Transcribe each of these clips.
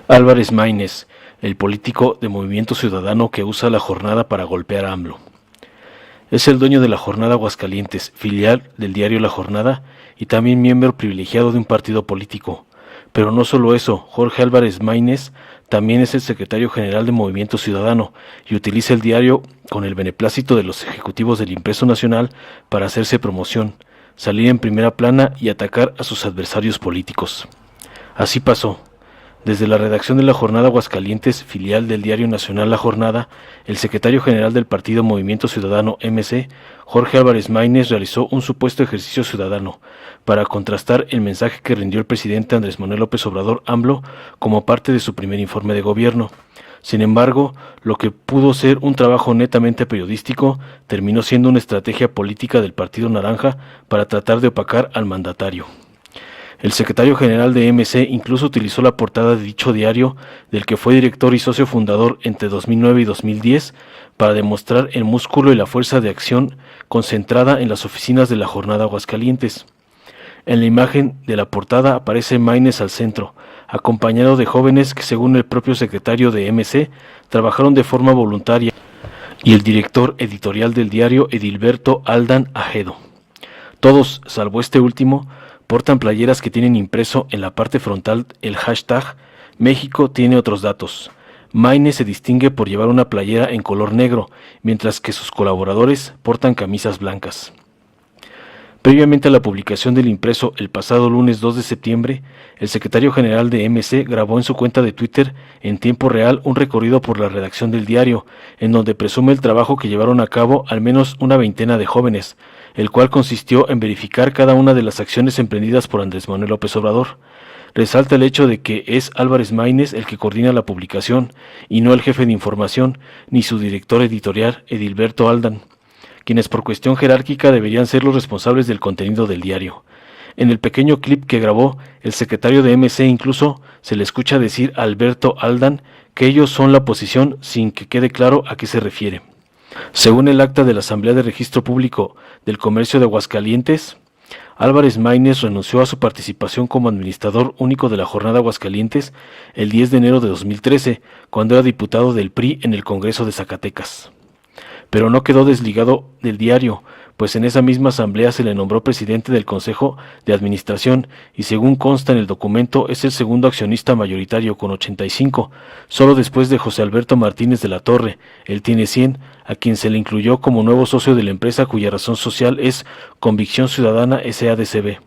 Álvarez Maínez, el político de Movimiento Ciudadano que usa la jornada para golpear a AMLO. Es el dueño de La Jornada Aguascalientes, filial del diario La Jornada y también miembro privilegiado de un partido político. Pero no solo eso, Jorge Álvarez Maínez también es el secretario general de Movimiento Ciudadano y utiliza el diario con el beneplácito de los ejecutivos del Impreso Nacional para hacerse promoción, salir en primera plana y atacar a sus adversarios políticos. Así pasó. Desde la redacción de La Jornada Aguascalientes, filial del diario nacional La Jornada, el secretario general del partido Movimiento Ciudadano MC, Jorge Álvarez Maínez, realizó un supuesto ejercicio ciudadano para contrastar el mensaje que rindió el presidente Andrés Manuel López Obrador AMLO como parte de su primer informe de gobierno. Sin embargo, lo que pudo ser un trabajo netamente periodístico terminó siendo una estrategia política del Partido Naranja para tratar de opacar al mandatario. El secretario general de MC incluso utilizó la portada de dicho diario, del que fue director y socio fundador entre 2009 y 2010, para demostrar el músculo y la fuerza de acción concentrada en las oficinas de La Jornada Aguascalientes. En la imagen de la portada aparece Maínez al centro, acompañado de jóvenes que, según el propio secretario de MC, trabajaron de forma voluntaria, y el director editorial del diario, Edilberto Aldán Ajedo. Todos, salvo este último, portan playeras que tienen impreso en la parte frontal el hashtag México tiene otros datos. Maínez se distingue por llevar una playera en color negro, mientras que sus colaboradores portan camisas blancas. Previamente a la publicación del impreso el pasado lunes 2 de septiembre, el secretario general de MC grabó en su cuenta de Twitter en tiempo real un recorrido por la redacción del diario, en donde presume el trabajo que llevaron a cabo al menos una veintena de jóvenes, el cual consistió en verificar cada una de las acciones emprendidas por Andrés Manuel López Obrador. Resalta el hecho de que es Álvarez Maínez el que coordina la publicación, y no el jefe de información, ni su director editorial, Edilberto Aldán, quienes por cuestión jerárquica deberían ser los responsables del contenido del diario. En el pequeño clip que grabó, el secretario de MC incluso se le escucha decir a Alberto Aldán que ellos son la oposición sin que quede claro a qué se refiere. Según el acta de la Asamblea de Registro Público del Comercio de Aguascalientes, Álvarez Maínez renunció a su participación como administrador único de La Jornada Aguascalientes el 10 de enero de 2013, cuando era diputado del PRI en el Congreso de Zacatecas. Pero no quedó desligado del diario, pues en esa misma asamblea se le nombró presidente del Consejo de Administración y, según consta en el documento, es el segundo accionista mayoritario con 85, solo después de José Alberto Martínez de la Torre. Él tiene 100, a quien se le incluyó como nuevo socio de la empresa cuya razón social es Convicción Ciudadana SADCB.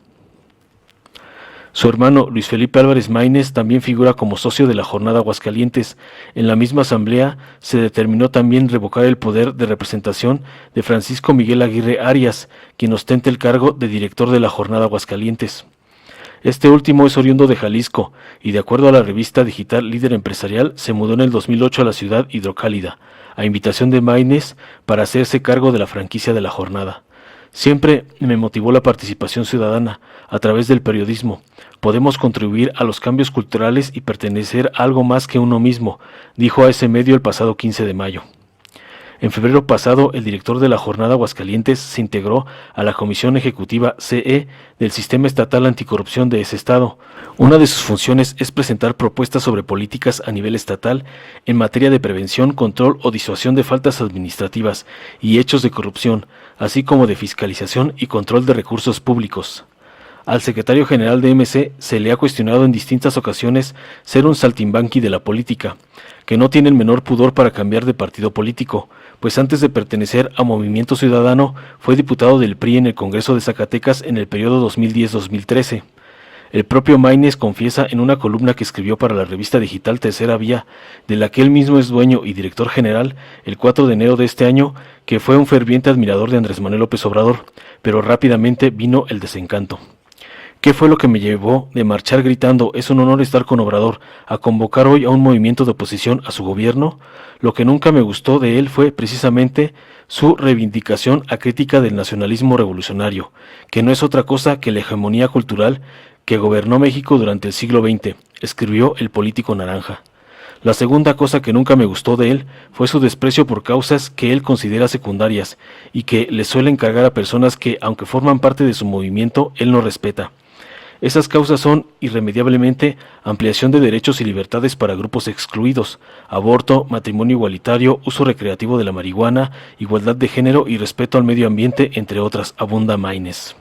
Su hermano Luis Felipe Álvarez Maínez también figura como socio de La Jornada Aguascalientes. En la misma asamblea se determinó también revocar el poder de representación de Francisco Miguel Aguirre Arias, quien ostenta el cargo de director de La Jornada Aguascalientes. Este último es oriundo de Jalisco y, de acuerdo a la revista digital Líder Empresarial, se mudó en el 2008 a la ciudad hidrocálida, a invitación de Maínez, para hacerse cargo de la franquicia de La Jornada. Siempre me motivó la participación ciudadana a través del periodismo. Podemos contribuir a los cambios culturales y pertenecer a algo más que uno mismo, dijo a ese medio el pasado 15 de mayo. En febrero pasado, el director de La Jornada Aguascalientes se integró a la Comisión Ejecutiva CE del Sistema Estatal Anticorrupción de ese estado. Una de sus funciones es presentar propuestas sobre políticas a nivel estatal en materia de prevención, control o disuasión de faltas administrativas y hechos de corrupción, así como de fiscalización y control de recursos públicos. Al secretario general de MC se le ha cuestionado en distintas ocasiones ser un saltimbanqui de la política, que no tiene el menor pudor para cambiar de partido político, pues antes de pertenecer a Movimiento Ciudadano fue diputado del PRI en el Congreso de Zacatecas en el periodo 2010-2013. El propio Maínez confiesa en una columna que escribió para la revista digital Tercera Vía, de la que él mismo es dueño y director general, el 4 de enero de este año, que fue un ferviente admirador de Andrés Manuel López Obrador, pero rápidamente vino el desencanto. ¿Qué fue lo que me llevó de marchar gritando "es un honor estar con Obrador" a convocar hoy a un movimiento de oposición a su gobierno? Lo que nunca me gustó de él fue precisamente su reivindicación acrítica del nacionalismo revolucionario, que no es otra cosa que la hegemonía cultural que gobernó México durante el siglo XX, escribió el político naranja. La segunda cosa que nunca me gustó de él fue su desprecio por causas que él considera secundarias y que le suelen cargar a personas que, aunque forman parte de su movimiento, él no respeta. Esas causas son, irremediablemente, ampliación de derechos y libertades para grupos excluidos, aborto, matrimonio igualitario, uso recreativo de la marihuana, igualdad de género y respeto al medio ambiente, entre otras, abunda Maynes.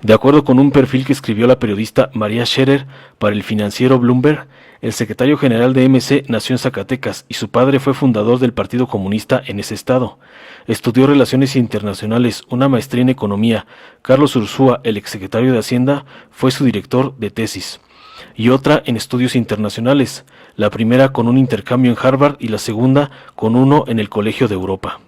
De acuerdo con un perfil que escribió la periodista María Scherer para el financiero Bloomberg, el secretario general de MC nació en Zacatecas y su padre fue fundador del Partido Comunista en ese estado. Estudió Relaciones Internacionales, una maestría en Economía. Carlos Ursúa, el exsecretario de Hacienda, fue su director de tesis. Y otra en Estudios Internacionales, la primera con un intercambio en Harvard y la segunda con uno en el Colegio de Europa.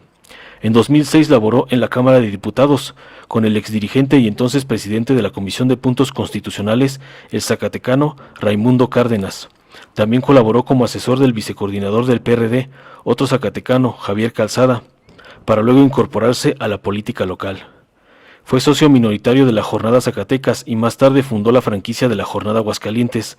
En 2006 laboró en la Cámara de Diputados con el exdirigente y entonces presidente de la Comisión de Puntos Constitucionales, el zacatecano Raimundo Cárdenas. También colaboró como asesor del vicecoordinador del PRD, otro zacatecano, Javier Calzada, para luego incorporarse a la política local. Fue socio minoritario de la Jornada Zacatecas y más tarde fundó la franquicia de la Jornada Aguascalientes.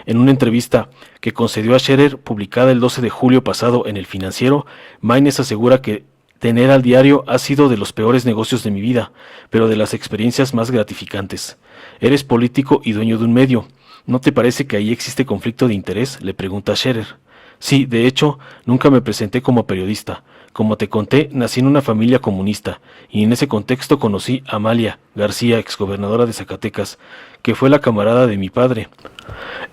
En una entrevista que concedió a Scherer, publicada el 12 de julio pasado en El Financiero, Maynes asegura que tener al diario ha sido de los peores negocios de mi vida, pero de las experiencias más gratificantes. Eres político y dueño de un medio. ¿No te parece que ahí existe conflicto de interés?, le pregunta Scherer. Sí, de hecho, nunca me presenté como periodista. Como te conté, nací en una familia comunista, y en ese contexto conocí a Amalia García, exgobernadora de Zacatecas, que fue la camarada de mi padre.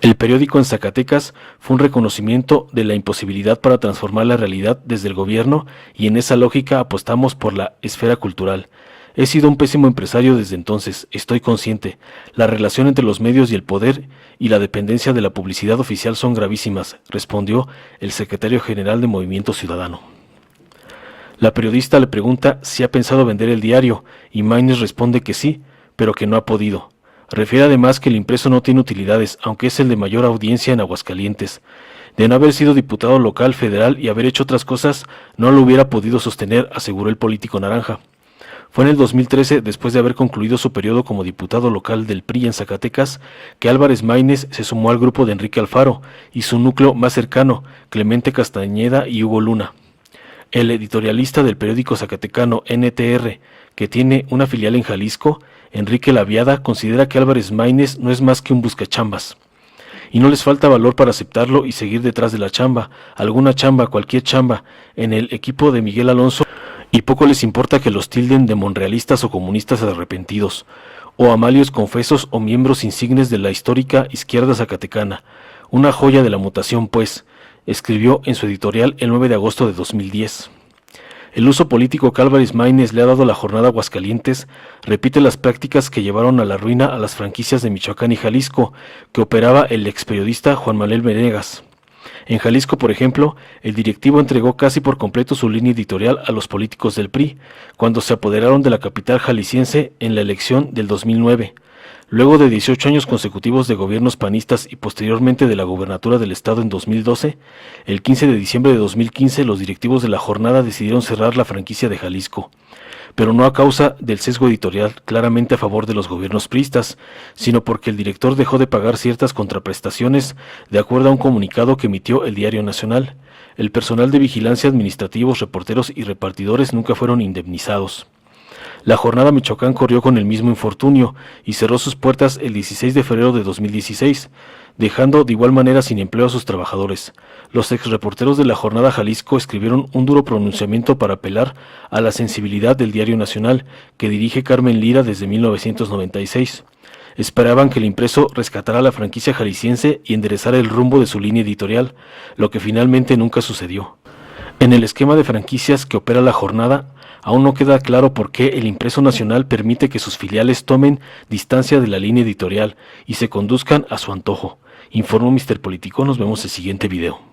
El periódico en Zacatecas fue un reconocimiento de la imposibilidad para transformar la realidad desde el gobierno, y en esa lógica apostamos por la esfera cultural. He sido un pésimo empresario desde entonces, estoy consciente. La relación entre los medios y el poder y la dependencia de la publicidad oficial son gravísimas, respondió el secretario general de Movimiento Ciudadano. La periodista le pregunta si ha pensado vender el diario, y Maynes responde que sí, pero que no ha podido. Refiere además que el impreso no tiene utilidades, aunque es el de mayor audiencia en Aguascalientes. De no haber sido diputado local, federal y haber hecho otras cosas, no lo hubiera podido sostener, aseguró el político naranja. Fue en el 2013, después de haber concluido su periodo como diputado local del PRI en Zacatecas, que Álvarez Maynes se sumó al grupo de Enrique Alfaro y su núcleo más cercano, Clemente Castañeda y Hugo Luna. El editorialista del periódico zacatecano NTR, que tiene una filial en Jalisco, Enrique Laviada, considera que Álvarez Maynes no es más que un buscachambas. Y no les falta valor para aceptarlo y seguir detrás de la chamba, alguna chamba, cualquier chamba, en el equipo de Miguel Alonso, y poco les importa que los tilden de monrealistas o comunistas arrepentidos, o amalios confesos o miembros insignes de la histórica izquierda zacatecana. Una joya de la mutación, pues, escribió en su editorial el 9 de agosto de 2010. El uso político que Álvarez Maynes le ha dado a la Jornada Aguascalientes repite las prácticas que llevaron a la ruina a las franquicias de Michoacán y Jalisco, que operaba el experiodista Juan Manuel Venegas. En Jalisco, por ejemplo, el directivo entregó casi por completo su línea editorial a los políticos del PRI, cuando se apoderaron de la capital jalisciense en la elección del 2009. Luego de 18 años consecutivos de gobiernos panistas y posteriormente de la gobernatura del estado en 2012, el 15 de diciembre de 2015 los directivos de la Jornada decidieron cerrar la franquicia de Jalisco, pero no a causa del sesgo editorial claramente a favor de los gobiernos priistas, sino porque el director dejó de pagar ciertas contraprestaciones de acuerdo a un comunicado que emitió el Diario Nacional. El personal de vigilancia, administrativos, reporteros y repartidores nunca fueron indemnizados. La Jornada Michoacán corrió con el mismo infortunio y cerró sus puertas el 16 de febrero de 2016, dejando de igual manera sin empleo a sus trabajadores. Los exreporteros de la Jornada Jalisco escribieron un duro pronunciamiento para apelar a la sensibilidad del Diario Nacional, que dirige Carmen Lira desde 1996. Esperaban que el impreso rescatara la franquicia jalisciense y enderezara el rumbo de su línea editorial, lo que finalmente nunca sucedió. En el esquema de franquicias que opera la Jornada, aún no queda claro por qué el impreso nacional permite que sus filiales tomen distancia de la línea editorial y se conduzcan a su antojo. Informó Mr. Político, nos vemos en el siguiente video.